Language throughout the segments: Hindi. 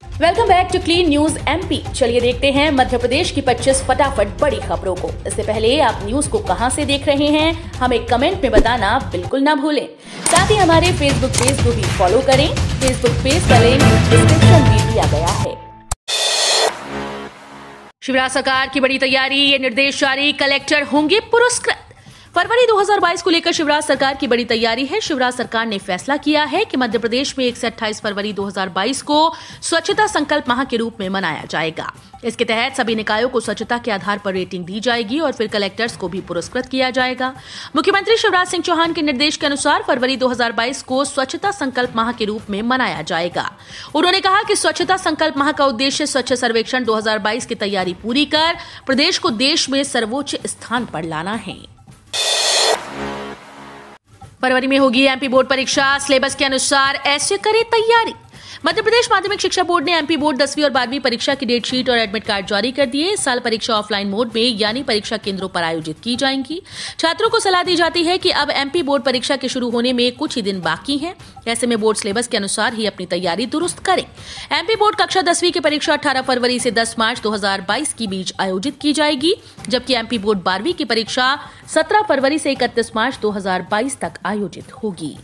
Welcome back to clean news MP. चलिए देखते हैं मध्य प्रदेश की 25 फटाफट बड़ी खबरों को। इससे पहले आप न्यूज को कहां से देख रहे हैं हमें कमेंट में बताना बिल्कुल ना भूलें। साथ ही हमारे फेसबुक पेज को भी फॉलो करें। फेसबुक पेज का लिंक डिस्क्रिप्शन में दिया गया है। शिवराज सरकार की बड़ी तैयारी, ये निर्देश जारी, कलेक्टर होंगे पुरस्कृत। फरवरी 2022 को लेकर शिवराज सरकार की बड़ी तैयारी है। शिवराज सरकार ने फैसला किया है कि मध्य प्रदेश में 1 से 28 फरवरी 2022 को स्वच्छता संकल्प माह के रूप में मनाया जाएगा। इसके तहत सभी निकायों को स्वच्छता के आधार पर रेटिंग दी जाएगी और फिर कलेक्टर्स को भी पुरस्कृत किया जाएगा। मुख्यमंत्री शिवराज सिंह चौहान के निर्देश के अनुसार फरवरी 2022 को स्वच्छता संकल्प माह के रूप में मनाया जाएगा। उन्होंने कहा कि स्वच्छता संकल्प माह का उद्देश्य स्वच्छ सर्वेक्षण 2022 की तैयारी पूरी कर प्रदेश को देश में सर्वोच्च स्थान पर लाना है। फरवरी में होगी एमपी बोर्ड परीक्षा, सिलेबस के अनुसार ऐसे करें तैयारी। मध्य प्रदेश माध्यमिक शिक्षा बोर्ड ने एमपी बोर्ड 10वीं और 12वीं परीक्षा की डेट शीट और एडमिट कार्ड जारी कर दिए। इस साल परीक्षा ऑफलाइन मोड में यानी परीक्षा केंद्रों पर आयोजित की जाएंगी। छात्रों को सलाह दी जाती है कि अब एमपी बोर्ड परीक्षा के शुरू होने में कुछ ही दिन बाकी हैं। ऐसे में बोर्ड सिलेबस के अनुसार ही अपनी तैयारी दुरुस्त करें। एमपी बोर्ड कक्षा 10वीं की परीक्षा 18 फरवरी से 10 मार्च 2022 के बीच आयोजित की जाएगी, जबकि एमपी बोर्ड 12वीं की परीक्षा 17 फरवरी से 31 मार्च 2022 तक आयोजित होगी।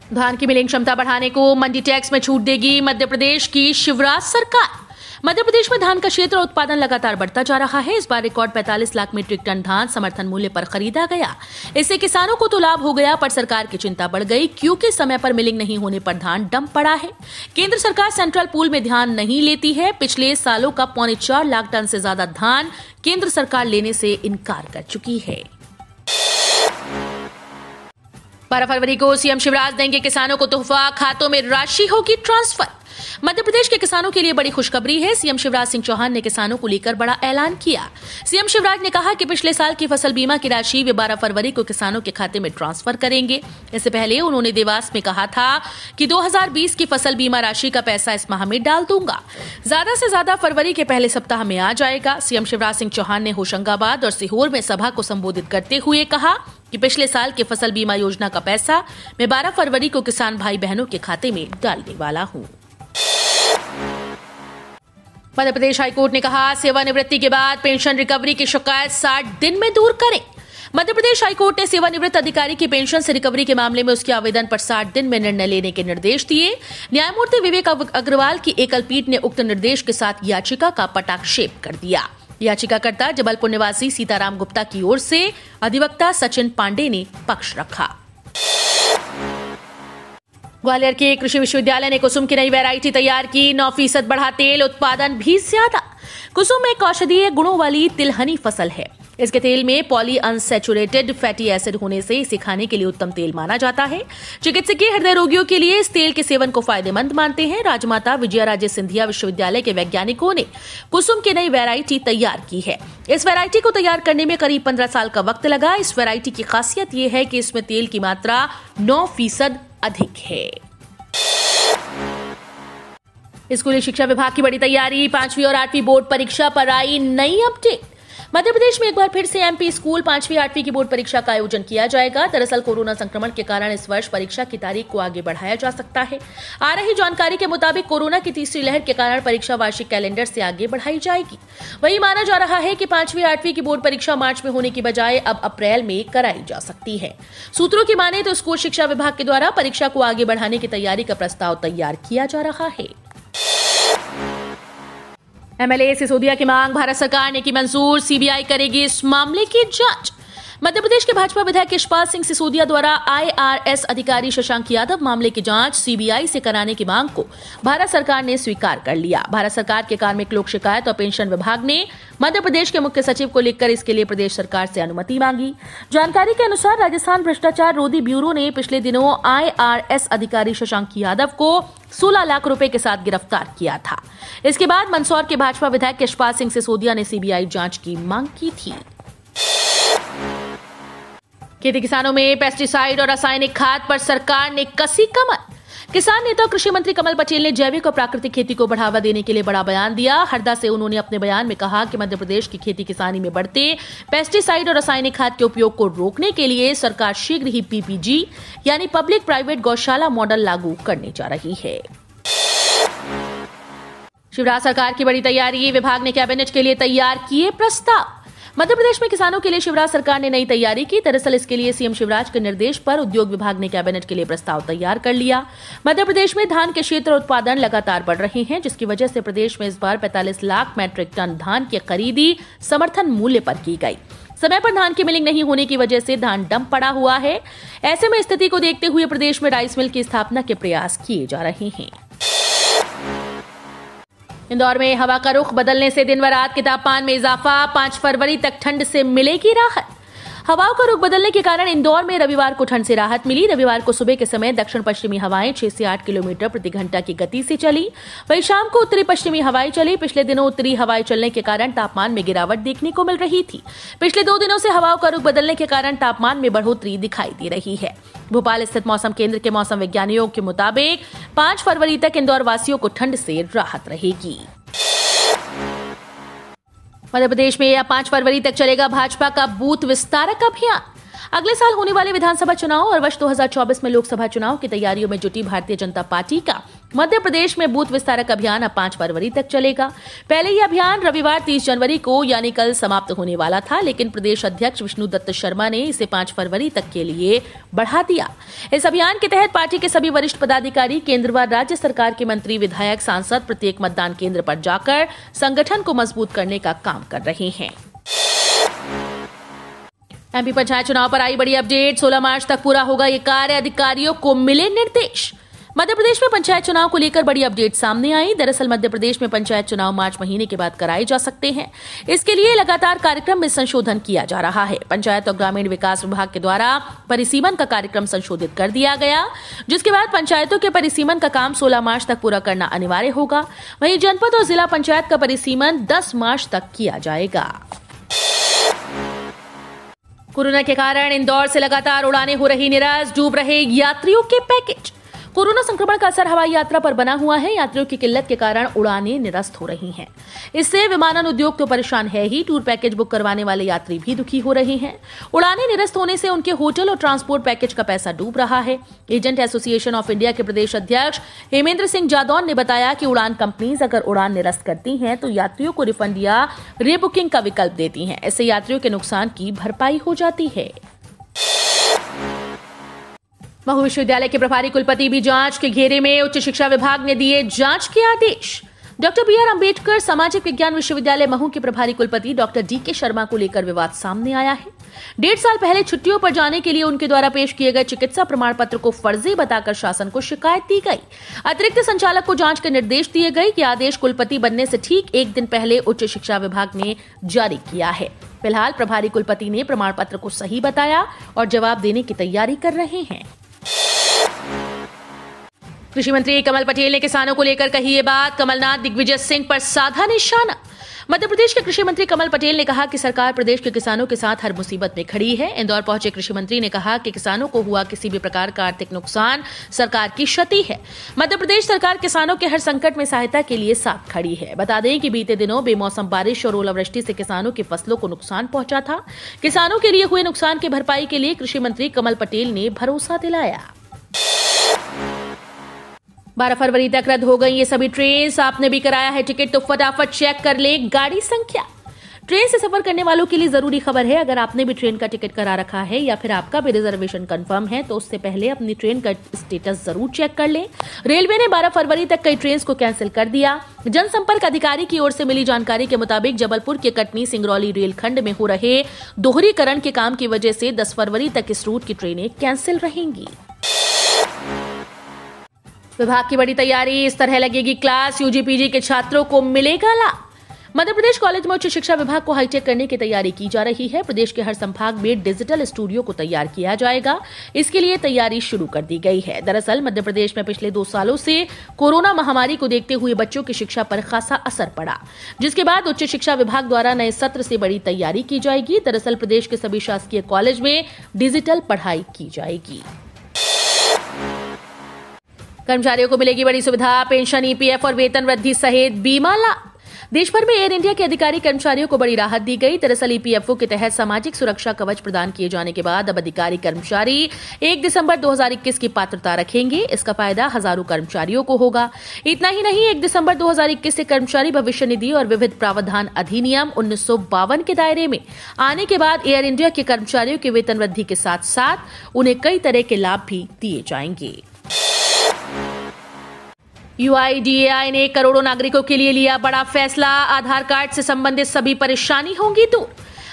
धान की मिलिंग क्षमता बढ़ाने को मंडी टैक्स में छूट देगी मध्य प्रदेश की शिवराज सरकार। मध्य प्रदेश में धान का क्षेत्र उत्पादन लगातार बढ़ता जा रहा है। इस बार रिकॉर्ड 45 लाख मीट्रिक टन धान समर्थन मूल्य पर खरीदा गया। इससे किसानों को तो लाभ हो गया, पर सरकार की चिंता बढ़ गई क्योंकि समय पर मिलिंग नहीं होने पर धान डंप पड़ा है। केंद्र सरकार सेंट्रल पूल में ध्यान नहीं लेती है। पिछले सालों का 4.25 लाख टन से ज्यादा धान केंद्र सरकार लेने से इनकार कर चुकी है। 12 फरवरी को सीएम शिवराज देंगे किसानों को तोहफा, खातों में राशि होगी ट्रांसफर। मध्य प्रदेश के किसानों के लिए बड़ी खुशखबरी है। सीएम शिवराज सिंह चौहान ने किसानों को लेकर बड़ा ऐलान किया। सीएम शिवराज ने कहा कि पिछले साल की फसल बीमा की राशि वे 12 फरवरी को किसानों के खाते में ट्रांसफर करेंगे। इससे पहले उन्होंने देवास में कहा था कि 2020 की फसल बीमा राशि का पैसा इस माह में डाल दूंगा। ज्यादा से ज्यादा फरवरी के पहले सप्ताह में आ जाएगा। सीएम शिवराज सिंह चौहान ने होशंगाबाद और सीहोर में सभा को संबोधित करते हुए कहा कि पिछले साल के फसल बीमा योजना का पैसा मैं 12 फरवरी को किसान भाई बहनों के खाते में डालने वाला हूं। मध्य प्रदेश हाईकोर्ट ने कहा सेवानिवृत्ति के बाद पेंशन रिकवरी की शिकायत 60 दिन में दूर करें। मध्य प्रदेश हाईकोर्ट ने सेवानिवृत्त अधिकारी की पेंशन से रिकवरी के मामले में उसके आवेदन पर 60 दिन में निर्णय लेने के निर्देश दिए। न्यायमूर्ति विवेक अग्रवाल की एकल पीठ ने उक्त निर्देश के साथ याचिका का पटाक्षेप कर दिया। याचिकाकर्ता जबलपुर निवासी सीताराम गुप्ता की ओर से अधिवक्ता सचिन पांडे ने पक्ष रखा। ग्वालियर के कृषि विश्वविद्यालय ने कुसुम की नई वैरायटी तैयार की। 9% बढ़ा तेल उत्पादन भी ज्यादा। कुसुम एक औषधीय गुणों वाली तिलहनी फसल है। इसके तेल में पॉली अनसैचुरेटेड फैटी एसिड होने से इसे खाने के लिए उत्तम तेल माना जाता है। चिकित्सकीय हृदय रोगियों के लिए इस तेल के सेवन को फायदेमंद मानते हैं। राजमाता विजयाराजे सिंधिया विश्वविद्यालय के वैज्ञानिकों ने कुसुम की नई वैरायटी तैयार की है। इस वैरायटी को तैयार करने में करीब 15 साल का वक्त लगा। इस वैरायटी की खासियत यह है कि इसमें तेल की मात्रा 9% अधिक है। स्कूली शिक्षा विभाग की बड़ी तैयारी, 5वीं और 8वीं बोर्ड परीक्षा पर आई नई अपडेट। मध्य प्रदेश में एक बार फिर से एमपी स्कूल 5वीं 8वीं की बोर्ड परीक्षा का आयोजन किया जाएगा। दरअसल कोरोना संक्रमण के कारण इस वर्ष परीक्षा की तारीख को आगे बढ़ाया जा सकता है। आ रही जानकारी के मुताबिक कोरोना की तीसरी लहर के कारण परीक्षा वार्षिक कैलेंडर से आगे बढ़ाई जाएगी। वही माना जा रहा है कि 5वीं 8वीं की बोर्ड परीक्षा मार्च में होने की बजाय अब अप्रैल में कराई जा सकती है। सूत्रों की माने तो स्कूल शिक्षा विभाग के द्वारा परीक्षा को आगे बढ़ाने की तैयारी का प्रस्ताव तैयार किया जा रहा है। एमएलए सिसोदिया की मांग भारत सरकार ने की मंजूर, सीबीआई करेगी इस मामले की जांच। मध्य प्रदेश के भाजपा विधायक यशपाल सिंह सिसोदिया द्वारा आईआरएस अधिकारी शशांक यादव मामले की जांच सीबीआई से कराने की मांग को भारत सरकार ने स्वीकार कर लिया। भारत सरकार के कार्मिक लोक शिकायत और पेंशन विभाग ने मध्य प्रदेश के मुख्य सचिव को लिखकर इसके लिए प्रदेश सरकार से अनुमति मांगी। जानकारी के अनुसार राजस्थान भ्रष्टाचार रोधी ब्यूरो ने पिछले दिनों आईआरएस अधिकारी शशांक यादव को 16 लाख रुपए के साथ गिरफ्तार किया था। इसके बाद मंदसौर के भाजपा विधायक यशपाल सिंह सिसोदिया ने सीबीआई जांच की मांग की थी। खेती किसानों में पेस्टिसाइड और रासायनिक खाद पर सरकार ने कसी कमर। किसान नेता और कृषि मंत्री कमल पटेल ने जैविक और प्राकृतिक खेती को बढ़ावा देने के लिए बड़ा बयान दिया। हरदा से उन्होंने अपने बयान में कहा कि मध्य प्रदेश की खेती किसानी में बढ़ते पेस्टिसाइड और रासायनिक खाद के उपयोग को रोकने के लिए सरकार शीघ्र ही पीपीजी यानी पब्लिक प्राइवेट गौशाला मॉडल लागू करने जा रही है। शिवराज सरकार की बड़ी तैयारी, विभाग ने कैबिनेट के लिए तैयार किए प्रस्ताव। मध्य प्रदेश में किसानों के लिए शिवराज सरकार ने नई तैयारी की। दरअसल इसके लिए सीएम शिवराज के निर्देश पर उद्योग विभाग ने कैबिनेट के लिए प्रस्ताव तैयार कर लिया। मध्य प्रदेश में धान के क्षेत्र उत्पादन लगातार बढ़ रहे हैं, जिसकी वजह से प्रदेश में इस बार 45 लाख मैट्रिक टन धान की खरीदी समर्थन मूल्य पर की गई। समय पर धान की मिलिंग नहीं होने की वजह से धान डंप पड़ा हुआ है। ऐसे में स्थिति को देखते हुए प्रदेश में राइस मिल की स्थापना के प्रयास किए जा रहे हैं। इंदौर में हवा का रुख बदलने से दिन व रात के तापमान में इजाफा, 5 फरवरी तक ठंड से मिलेगी राहत। हवाओं का रुख बदलने के कारण इंदौर में रविवार को ठंड से राहत मिली। रविवार को सुबह के समय दक्षिण पश्चिमी हवाएं 6 से 8 किलोमीटर प्रति घंटा की गति से चली। वहीं शाम को उत्तरी पश्चिमी हवाएं चली। पिछले दिनों उत्तरी हवाएं चलने के कारण तापमान में गिरावट देखने को मिल रही थी। पिछले 2 दिनों से हवाओं का रुख बदलने के कारण तापमान में बढ़ोतरी दिखाई दे रही है। भोपाल स्थित मौसम केंद्र के मौसम विज्ञानियों के मुताबिक 5 फरवरी तक इंदौर वासियों को ठंड से राहत रहेगी। मध्य प्रदेश में 5 फरवरी तक चलेगा भाजपा का बूथ विस्तारक अभियान। अगले साल होने वाले विधानसभा चुनाव और वर्ष 2024 में लोकसभा चुनाव की तैयारियों में जुटी भारतीय जनता पार्टी का मध्य प्रदेश में बूथ विस्तारक अभियान अब 5 फरवरी तक चलेगा। पहले यह अभियान रविवार 30 जनवरी को यानी कल समाप्त होने वाला था, लेकिन प्रदेश अध्यक्ष विष्णुदत्त शर्मा ने इसे 5 फरवरी तक के लिए बढ़ा दिया। इस अभियान के तहत पार्टी के सभी वरिष्ठ पदाधिकारी, केंद्र व राज्य सरकार के मंत्री, विधायक, सांसद प्रत्येक मतदान केंद्र पर जाकर संगठन को मजबूत करने का काम कर रहे हैं। एमपी पंचायत चुनाव पर आई बड़ी अपडेट। 16 मार्च तक पूरा होगा ये कार्य, अधिकारियों को मिले निर्देश। मध्य प्रदेश में पंचायत चुनाव को लेकर बड़ी अपडेट सामने आई। दरअसल मध्य प्रदेश में पंचायत चुनाव मार्च महीने के बाद कराए जा सकते हैं। इसके लिए लगातार कार्यक्रम में संशोधन किया जा रहा है। पंचायत और ग्रामीण विकास विभाग के द्वारा परिसीमन का कार्यक्रम संशोधित कर दिया गया, जिसके बाद पंचायतों के परिसीमन का काम 16 मार्च तक पूरा करना अनिवार्य होगा। वहीं जनपद और जिला पंचायत का परिसीमन 10 मार्च तक किया जाएगा। कोरोना के कारण इंदौर से लगातार उड़ानें हो रही निरस्त, डूब रहे यात्रियों के पैकेज। कोरोना संक्रमण का असर हवाई यात्रा पर बना हुआ है। यात्रियों की किल्लत के कारण उड़ानें निरस्त हो रही हैं। इससे विमानन उद्योग तो परेशान है ही, टूर पैकेज बुक करवाने वाले यात्री भी दुखी हो रहे हैं। उड़ानें निरस्त होने से उनके होटल और ट्रांसपोर्ट पैकेज का पैसा डूब रहा है। एजेंट एसोसिएशन ऑफ इंडिया के प्रदेश अध्यक्ष हेमेंद्र सिंह जादौन ने बताया कि उड़ान कंपनीज अगर उड़ान निरस्त करती हैं तो यात्रियों को रिफंड या रीबुकिंग का विकल्प देती हैं। इससे यात्रियों के नुकसान की भरपाई हो जाती है। महू विश्वविद्यालय के प्रभारी कुलपति भी जांच के घेरे में। उच्च शिक्षा विभाग ने दिए जांच के आदेश। डॉक्टर BR अम्बेडकर सामाजिक विज्ञान विश्वविद्यालय महू के प्रभारी कुलपति डॉक्टर DK शर्मा को लेकर विवाद सामने आया है। 1.5 साल पहले छुट्टियों पर जाने के लिए उनके द्वारा पेश किए गए चिकित्सा प्रमाण पत्र को फर्जी बताकर शासन को शिकायत दी गई। अतिरिक्त संचालक को जांच के निर्देश दिए गए। कि आदेश कुलपति बनने से ठीक 1 दिन पहले उच्च शिक्षा विभाग ने जारी किया है। फिलहाल प्रभारी कुलपति ने प्रमाण पत्र को सही बताया और जवाब देने की तैयारी कर रहे हैं। कृषि मंत्री कमल पटेल ने किसानों को लेकर कही ये बात। कमलनाथ दिग्विजय सिंह पर साधा निशाना। मध्य प्रदेश के कृषि मंत्री कमल पटेल ने कहा कि सरकार प्रदेश के किसानों के साथ हर मुसीबत में खड़ी है। इंदौर पहुंचे कृषि मंत्री ने कहा कि किसानों को हुआ किसी भी प्रकार का आर्थिक नुकसान सरकार की क्षति है। मध्य प्रदेश सरकार किसानों के हर संकट में सहायता के लिए साथ खड़ी है। बता दें कि बीते दिनों बेमौसम बारिश और ओलावृष्टि से किसानों की फसलों को नुकसान पहुंचा था। किसानों के लिए हुए नुकसान की भरपाई के लिए कृषि मंत्री कमल पटेल ने भरोसा दिलाया। 12 फरवरी तक रद्द हो गई ये सभी ट्रेन। आपने भी कराया है टिकट तो फटाफट चेक कर ले गाड़ी संख्या। ट्रेन से सफर करने वालों के लिए जरूरी खबर है। अगर आपने भी ट्रेन का टिकट करा रखा है या फिर आपका भी रिजर्वेशन कंफर्म है तो उससे पहले अपनी ट्रेन का स्टेटस जरूर चेक कर लें। रेलवे ने 12 फरवरी तक कई ट्रेन को कैंसिल कर दिया। जनसंपर्क अधिकारी की ओर से मिली जानकारी के मुताबिक जबलपुर के कटनी सिंगरौली रेलखंड में हो रहे दोहरीकरण के काम की वजह से 10 फरवरी तक इस रूट की ट्रेनें कैंसिल रहेंगी। विभाग की बड़ी तैयारी। इस तरह लगेगी क्लास। UG-PG के छात्रों को मिलेगा लाभ। मध्य प्रदेश कॉलेज में उच्च शिक्षा विभाग को हाईटेक करने की तैयारी की जा रही है। प्रदेश के हर संभाग में डिजिटल स्टूडियो को तैयार किया जाएगा। इसके लिए तैयारी शुरू कर दी गई है। दरअसल मध्य प्रदेश में पिछले 2 सालों से कोरोना महामारी को देखते हुए बच्चों की शिक्षा पर खासा असर पड़ा, जिसके बाद उच्च शिक्षा विभाग द्वारा नए सत्र से बड़ी तैयारी की जाएगी। दरअसल प्रदेश के सभी शासकीय कॉलेज में डिजिटल पढ़ाई की जाएगी। कर्मचारियों को मिलेगी बड़ी सुविधा। पेंशन, EPF और वेतन वृद्धि सहित बीमा लाभ। देश भर में एयर इंडिया के अधिकारी कर्मचारियों को बड़ी राहत दी गई। दरअसल ईपीएफओ के तहत सामाजिक सुरक्षा कवच प्रदान किए जाने के बाद अब अधिकारी कर्मचारी 1 दिसंबर 2021 की पात्रता रखेंगे। इसका फायदा हजारों कर्मचारियों को होगा। इतना ही नहीं, 1 दिसंबर 2021 से कर्मचारी भविष्य निधि और विविध प्रावधान अधिनियम 1952 के दायरे में आने के बाद एयर इंडिया के कर्मचारियों के वेतन वृद्धि के साथ साथ उन्हें कई तरह के लाभ भी दिए जाएंगे। UIDAI ने करोड़ों नागरिकों के लिए लिया बड़ा फैसला। आधार कार्ड से संबंधित सभी परेशानी होंगी दूर।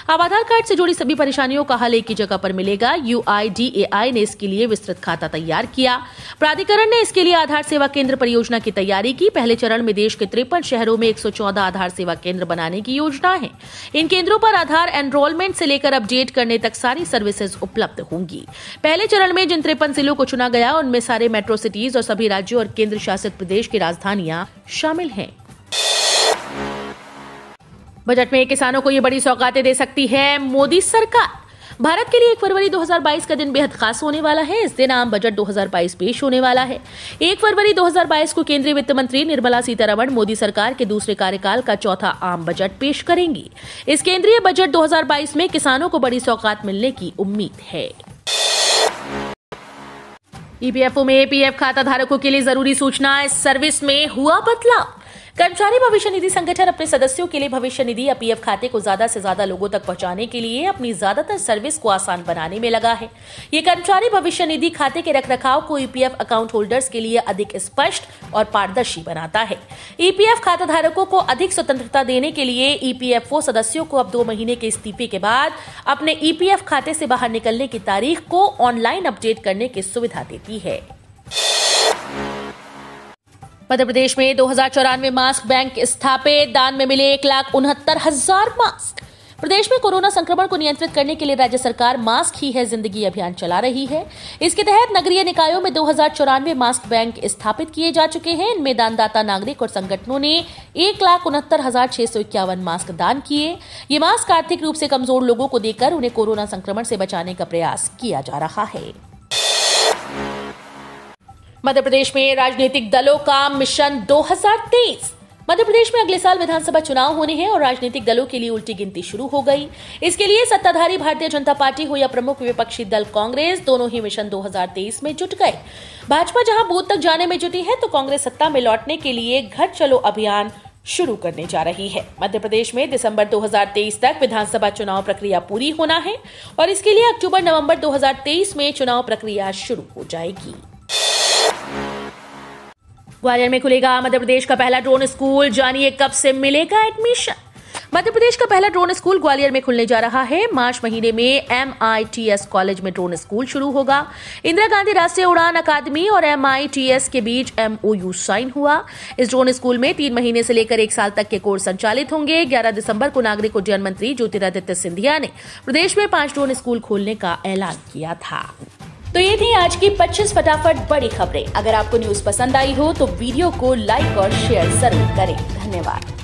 अब आधार कार्ड से जुड़ी सभी परेशानियों का हल एक ही जगह पर मिलेगा। UIDAI ने इसके लिए विस्तृत खाता तैयार किया। प्राधिकरण ने इसके लिए आधार सेवा केंद्र परियोजना की तैयारी की। पहले चरण में देश के 53 शहरों में 114 आधार सेवा केंद्र बनाने की योजना है। इन केंद्रों पर आधार एनरोलमेंट से लेकर अपडेट करने तक सारी सर्विसेज उपलब्ध होंगी। पहले चरण में जिन 53 जिलों को चुना गया उनमें सारे मेट्रो सिटीज और सभी राज्यों और केंद्र शासित प्रदेश की राजधानियां शामिल हैं। बजट में किसानों को ये बड़ी सौगातें दे सकती है मोदी सरकार। भारत के लिए 1 फरवरी 2022 का दिन बेहद खास होने वाला है। इस दिन आम बजट 2022 पेश होने वाला है। 1 फरवरी 2022 को केंद्रीय वित्त मंत्री निर्मला सीतारमण मोदी सरकार के दूसरे कार्यकाल का चौथा आम बजट पेश करेंगी। इस केंद्रीय बजट 2022 में किसानों को बड़ी सौगात मिलने की उम्मीद है। ईपीएफओ में पीएफ खाता धारकों के लिए जरूरी सूचना। इस सर्विस में हुआ बदलाव। कर्मचारी भविष्य निधि संगठन अपने सदस्यों के लिए भविष्य निधि या पीएफ खाते को ज्यादा से ज्यादा लोगों तक पहुंचाने के लिए अपनी ज्यादातर सर्विस को आसान बनाने में लगा है। ये कर्मचारी भविष्य निधि खाते के रखरखाव को ईपीएफ अकाउंट होल्डर्स के लिए अधिक स्पष्ट और पारदर्शी बनाता है। ईपीएफ खाता धारकों को अधिक स्वतंत्रता देने के लिए ईपीएफओ सदस्यों को अब 2 महीने के इस्तीफे के बाद अपने ईपीएफ खाते से बाहर निकलने की तारीख को ऑनलाइन अपडेट करने की सुविधा देती है। मध्य प्रदेश में 2094 मास्क बैंक स्थापित। दान में मिले 1,69,000 मास्क। प्रदेश में कोरोना संक्रमण को नियंत्रित करने के लिए राज्य सरकार मास्क ही है जिंदगी अभियान चला रही है। इसके तहत नगरीय निकायों में 2094 मास्क बैंक स्थापित किए जा चुके हैं। इनमें दानदाता नागरिक और संगठनों ने 1,69,651 मास्क दान किए। ये मास्क आर्थिक रूप से कमजोर लोगों को देकर उन्हें कोरोना संक्रमण से बचाने का प्रयास किया जा रहा है। मध्य प्रदेश में राजनीतिक दलों का मिशन 2023। मध्य प्रदेश में अगले साल विधानसभा चुनाव होने हैं और राजनीतिक दलों के लिए उल्टी गिनती शुरू हो गई। इसके लिए सत्ताधारी भारतीय जनता पार्टी हो या प्रमुख विपक्षी दल कांग्रेस, दोनों ही मिशन 2023 में जुट गए। भाजपा जहां बूथ तक जाने में जुटी है तो कांग्रेस सत्ता में लौटने के लिए घर चलो अभियान शुरू करने जा रही है। मध्य प्रदेश में दिसंबर 2023 तक विधानसभा चुनाव प्रक्रिया पूरी होना है और इसके लिए अक्टूबर-नवंबर 2023 में चुनाव प्रक्रिया शुरू हो जाएगी। ग्वालियर में खुलेगा मध्य प्रदेश का पहला ड्रोन स्कूल। जानिए कब से मिलेगा एडमिशन। मध्य प्रदेश का पहला ड्रोन स्कूल ग्वालियर में खुलने जा रहा है। मार्च महीने में MITS कॉलेज में ड्रोन स्कूल शुरू होगा। इंदिरा गांधी राष्ट्रीय उड़ान अकादमी और MITS के बीच MOU साइन हुआ। इस ड्रोन स्कूल में 3 महीने से लेकर 1 साल तक के कोर्स संचालित होंगे। 11 दिसंबर को नागरिक उड्डयन मंत्री ज्योतिरादित्य सिंधिया ने प्रदेश में 5 ड्रोन स्कूल खोलने का ऐलान किया था। तो ये थी आज की 25 फटाफट बड़ी खबरें। अगर आपको न्यूज पसंद आई हो तो वीडियो को लाइक और शेयर जरूर करें। धन्यवाद।